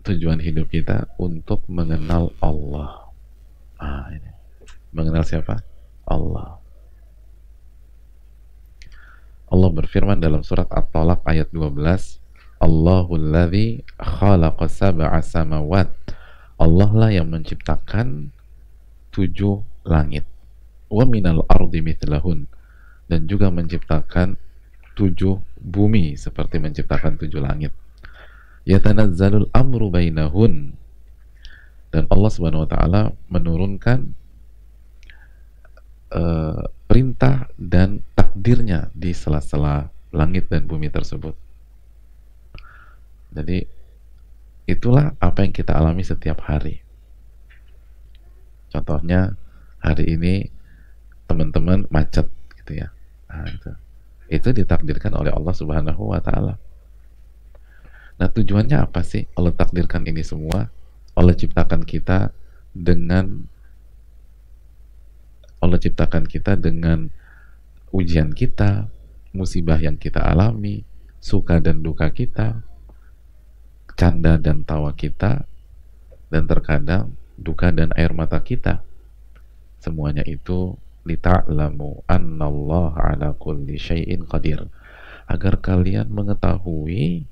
tujuan hidup kita untuk mengenal Allah. Ini. Mengenal siapa? Allah. Allah berfirman dalam surat At-Talaq ayat 12, Allahul ladzi khalaqa sab'a samawat. Allah lah yang menciptakan 7 langit. Wa minal ardi mithlahun, dan juga menciptakan 7 bumi seperti menciptakan 7 langit. Yatanazzalul amru bainahun, dan Allah Subhanahu wa taala menurunkan perintah dan takdirnya di sela-sela langit dan bumi tersebut. Jadi itulah apa yang kita alami setiap hari. Contohnya hari ini teman-teman macet gitu ya. Nah, itu ditakdirkan oleh Allah Subhanahu wa taala. Nah, tujuannya apa sih Allah takdirkan ini semua? Allah ciptakan kita dengan ujian kita, musibah yang kita alami, suka dan duka kita, canda dan tawa kita, dan terkadang duka dan air mata kita. Semuanya itu lita'lamu annallaha ala kulli syai'in qadir, agar kalian mengetahui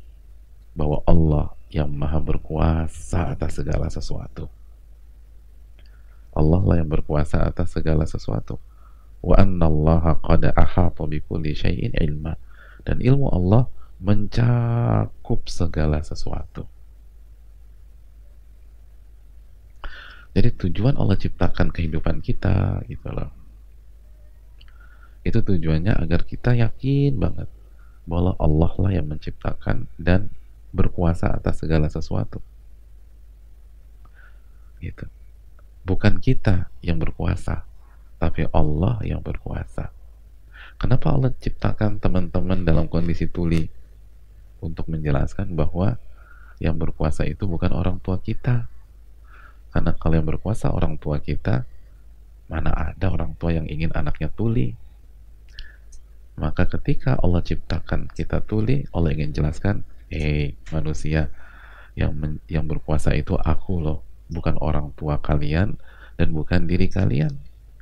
bahwa Allah yang maha berkuasa atas segala sesuatu. Allah lah yang berkuasa atas segala sesuatu. Wa annallaha qad ahata bikulli syai'in ilma, dan ilmu Allah mencakup segala sesuatu. Jadi tujuan Allah ciptakan kehidupan kita gitu loh. Itu tujuannya agar kita yakin banget bahwa Allah lah yang menciptakan dan berkuasa atas segala sesuatu. Gitu. Bukan kita yang berkuasa, tapi Allah yang berkuasa. Kenapa Allah ciptakan teman-teman dalam kondisi tuli? Untuk menjelaskan bahwa yang berkuasa itu bukan orang tua kita. Karena kalau yang berkuasa orang tua kita, mana ada orang tua yang ingin anaknya tuli. Maka ketika Allah ciptakan kita tuli, Allah ingin jelaskan, manusia, yang berkuasa itu aku loh, bukan orang tua kalian dan bukan diri kalian.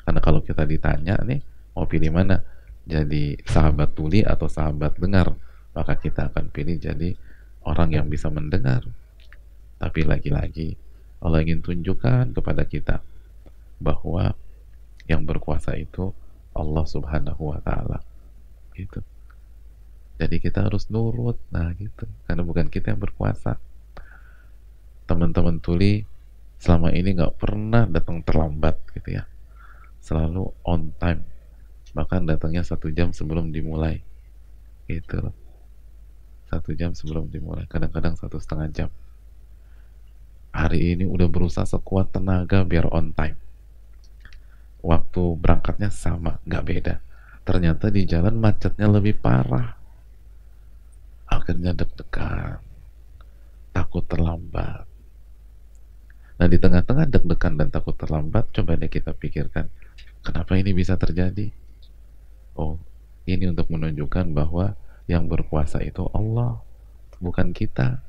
Karena kalau kita ditanya nih, mau pilih mana? Jadi sahabat tuli atau sahabat dengar? Maka kita akan pilih jadi orang yang bisa mendengar. Tapi lagi-lagi Allah ingin tunjukkan kepada kita bahwa yang berkuasa itu Allah Subhanahu wa taala. Gitu. Jadi kita harus nurut, nah gitu. Karena bukan kita yang berkuasa. Teman-teman tuli selama ini nggak pernah datang terlambat gitu ya. Selalu on time. Bahkan datangnya 1 jam sebelum dimulai. Gitu loh. 1 jam sebelum dimulai. Kadang-kadang 1,5 jam. Hari ini udah berusaha sekuat tenaga biar on time. Waktu berangkatnya sama, nggak beda. Ternyata di jalan macetnya lebih parah. Akhirnya deg-degan, takut terlambat. Nah, di tengah-tengah deg-degan dan takut terlambat, coba deh kita pikirkan, kenapa ini bisa terjadi? Oh, ini untuk menunjukkan bahwa yang berkuasa itu Allah, bukan kita.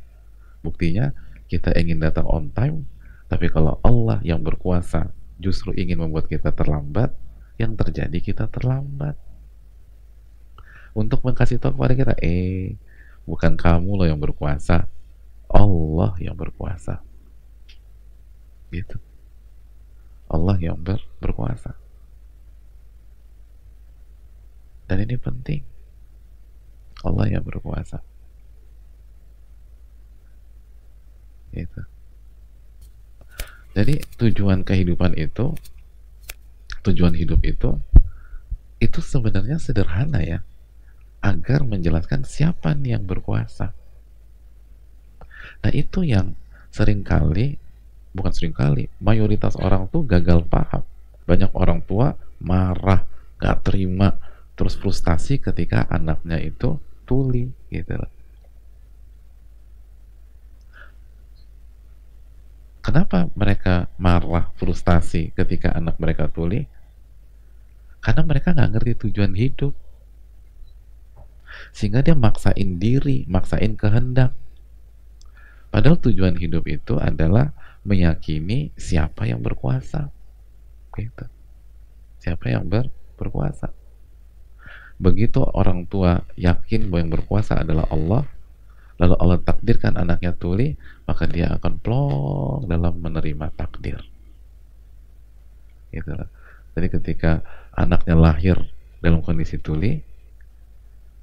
Buktinya, kita ingin datang on time, tapi kalau Allah yang berkuasa justru ingin membuat kita terlambat, yang terjadi kita terlambat. Untuk mengkasih tahu kepada kita, bukan kamu loh yang berkuasa, Allah yang berkuasa. Gitu. Allah yang berkuasa. Dan ini penting. Allah yang berkuasa. Gitu. Jadi tujuan kehidupan itu, tujuan hidup itu sebenarnya sederhana ya, agar menjelaskan siapa nih yang berkuasa. Nah itu yang mayoritas orang tuh gagal paham. Banyak orang tua marah, gak terima, terus frustasi ketika anaknya itu tuli gitu loh. Kenapa mereka marah, frustasi ketika anak mereka tuli? Karena mereka nggak ngerti tujuan hidup. Sehingga dia maksain diri, maksain kehendak. Padahal tujuan hidup itu adalah meyakini siapa yang berkuasa, gitu. Siapa yang berkuasa. Begitu orang tua yakin bahwa yang berkuasa adalah Allah, lalu Allah takdirkan anaknya tuli, maka dia akan plong dalam menerima takdir. Gitu. Jadi ketika anaknya lahir dalam kondisi tuli,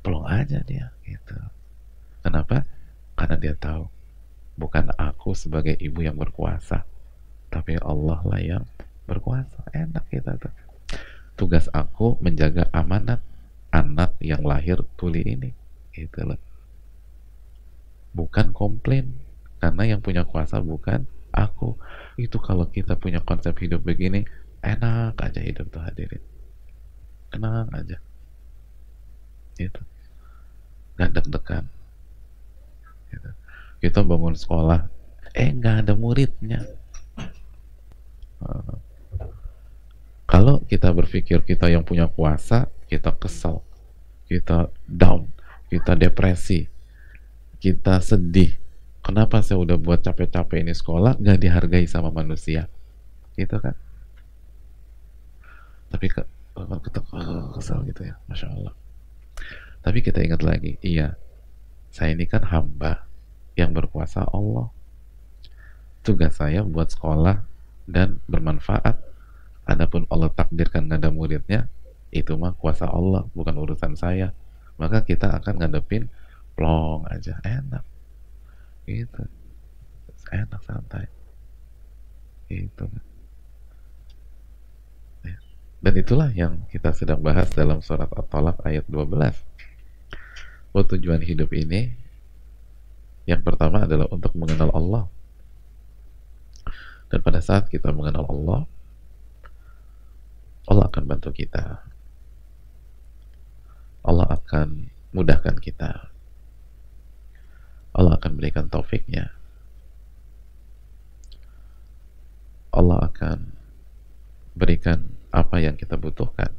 plong aja dia. Gitu. Kenapa? Karena dia tahu, bukan aku sebagai ibu yang berkuasa, tapi Allah lah yang berkuasa. Enak kita tuh. Tugas aku menjaga amanat anak yang lahir tuli ini, gitu loh. Bukan komplain, karena yang punya kuasa bukan aku. Itu kalau kita punya konsep hidup begini, enak aja hidup tuh hadirin, tenang aja, gitu, nggak deg-degan, gitu. Kita bangun sekolah, nggak ada muridnya. Kalau kita berpikir kita yang punya kuasa, kita kesel, kita down, kita depresi, kita sedih. Kenapa saya udah buat capek-capek ini sekolah, nggak dihargai sama manusia, gitu kan? Tapi kita kesel gitu ya, Masya Allah. Tapi kita ingat lagi, iya, saya ini kan hamba yang berkuasa Allah. Tugas saya buat sekolah dan bermanfaat. Adapun Allah takdirkan nggak ada muridnya, itu mah kuasa Allah, bukan urusan saya. Maka kita akan ngadepin plong aja, enak, gitu, enak santai, gitu. Dan itulah yang kita sedang bahas dalam surat At-Talaq ayat 12. Oh, tujuan hidup ini yang pertama adalah untuk mengenal Allah. Dan pada saat kita mengenal Allah, Allah akan bantu kita. Allah akan mudahkan kita. Allah akan berikan taufiknya. Allah akan berikan apa yang kita butuhkan.